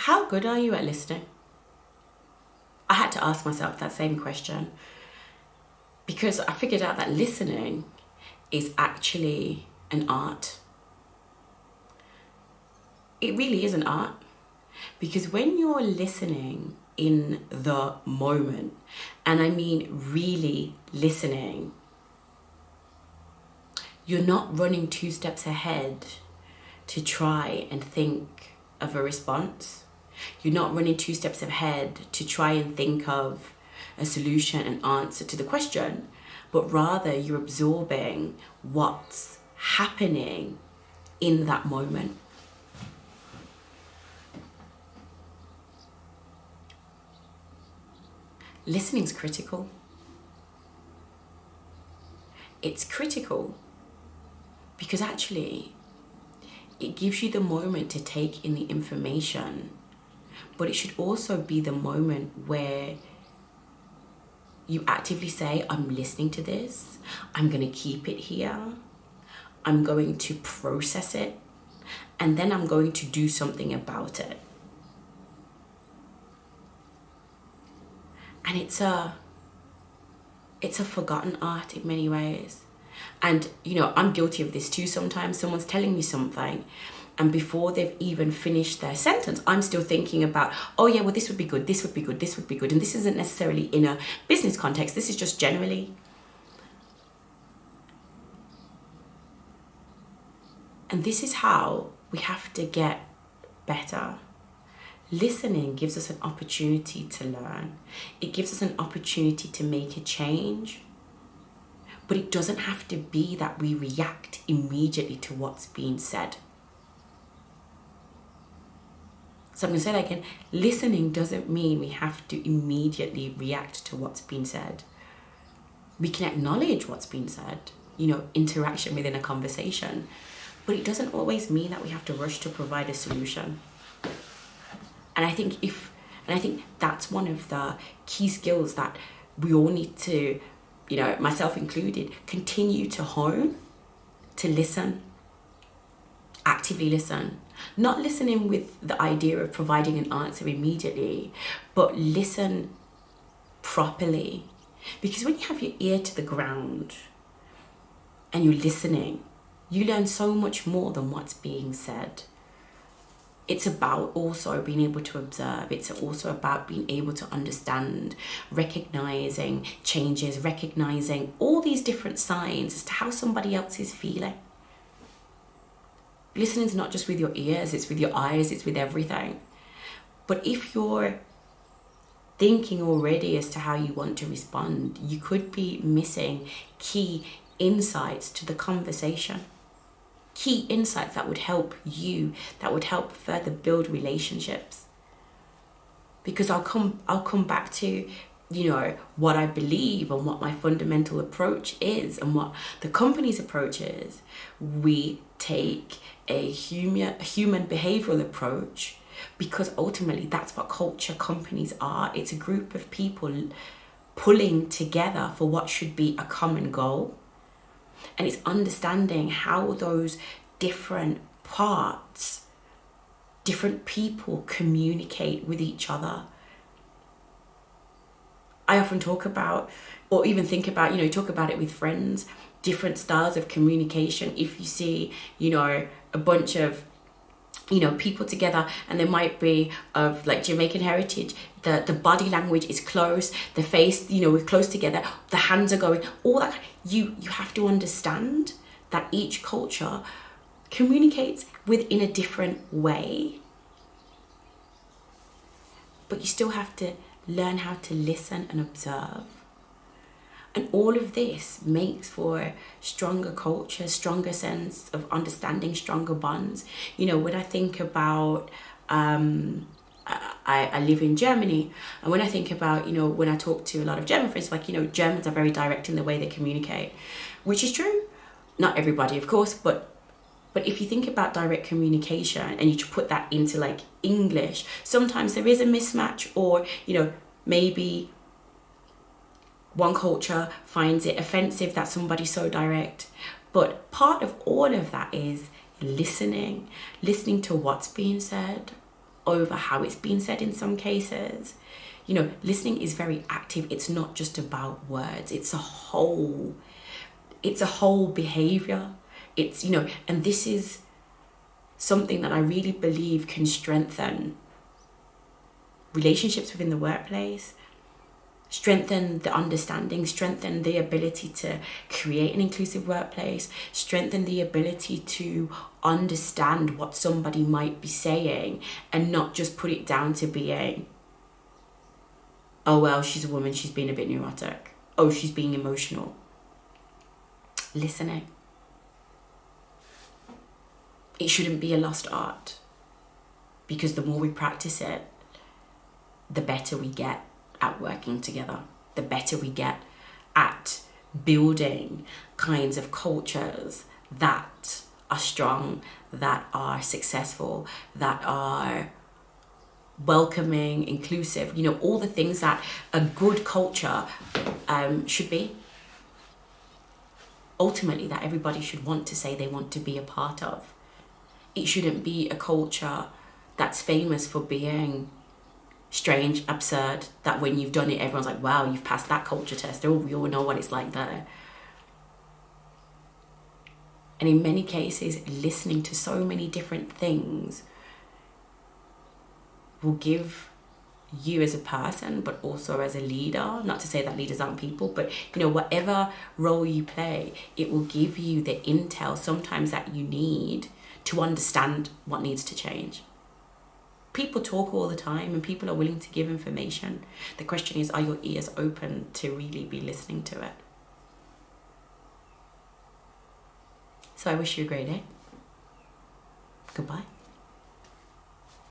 How good are you at listening? I had to ask myself that same question because I figured out that listening is actually an art. It really is an art, because when you're listening in the moment, and I mean really listening, you're not running 2 steps ahead to try and think of a response. You're not running 2 steps ahead to try and think of a solution and answer to the question, but rather you're absorbing what's happening in that moment. Listening's critical. It's critical because actually it gives you the moment to take in the information, but it should also be the moment where you actively say, I'm listening to this, I'm going to keep it here, I'm going to process it, and then I'm going to do something about it. And it's a forgotten art in many ways. And, I'm guilty of this too sometimes. Someone's telling me something, and before they've even finished their sentence, I'm still thinking about, oh yeah, well, this would be good, this would be good, this would be good. And this isn't necessarily in a business context. This is just generally. And this is how we have to get better. Listening gives us an opportunity to learn. It gives us an opportunity to make a change. But it doesn't have to be that we react immediately to what's being said. So I'm going to say that again. Listening doesn't mean we have to immediately react to what's being said. We can acknowledge what's being said, interaction within a conversation. But it doesn't always mean that we have to rush to provide a solution. And I think that's one of the key skills that we all need to, myself included, continue to hone, to listen, actively listen. Not listening with the idea of providing an answer immediately, but listen properly. Because when you have your ear to the ground and you're listening, you learn so much more than what's being said. It's about also being able to observe. It's also about being able to understand, recognizing changes, recognizing all these different signs as to how somebody else is feeling. Listening is not just with your ears, it's with your eyes, it's with everything. But if you're thinking already as to how you want to respond, you could be missing key insights to the conversation. Key insights that would help you, that would help further build relationships. Because I'll come back to, what I believe and what my fundamental approach is and what the company's approach is. We take a human behavioral approach because ultimately that's what culture companies are. It's a group of people pulling together for what should be a common goal. And it's understanding how those different parts, different people communicate with each other. I often talk about, or even think about, talk about it with friends, different styles of communication. If you see, a bunch of, people together and they might be of like Jamaican heritage, the body language is close, the face, we're close together, the hands are going, all that. You have to understand that each culture communicates within a different way. But you still have to learn how to listen and observe. And all of this makes for stronger culture, stronger sense of understanding, stronger bonds. When I think about, I live in Germany, and when I think about, when I talk to a lot of German friends, Germans are very direct in the way they communicate, which is true. Not everybody, of course, but if you think about direct communication and you put that into English, sometimes there is a mismatch, or, maybe one culture finds it offensive that somebody's so direct. But part of all of that is listening to what's being said, over how it's been said in some cases. You know, listening is very active. It's not just about words. It's a whole behavior. It's, you know, and this is something that I really believe can strengthen relationships within the workplace, strengthen the understanding, strengthen the ability to create an inclusive workplace, strengthen the ability to understand what somebody might be saying and not just put it down to being, oh, well, she's a woman, she's being a bit neurotic. Oh, she's being emotional. Listening. It shouldn't be a lost art, because the more we practice it, the better we get at working together, the better we get at building kinds of cultures that are strong, that are successful, that are welcoming, inclusive, you know, all the things that a good culture should be. Ultimately, that everybody should want to say they want to be a part of. It shouldn't be a culture that's famous for being strange, absurd, that when you've done it, everyone's like, wow, you've passed that culture test. Oh, we all know what it's like there. And in many cases, listening to so many different things will give you as a person, but also as a leader, not to say that leaders aren't people, but you know, whatever role you play, it will give you the intel sometimes that you need to understand what needs to change. People talk all the time and people are willing to give information. The question is, are your ears open to really be listening to it? So I wish you a great day. Goodbye.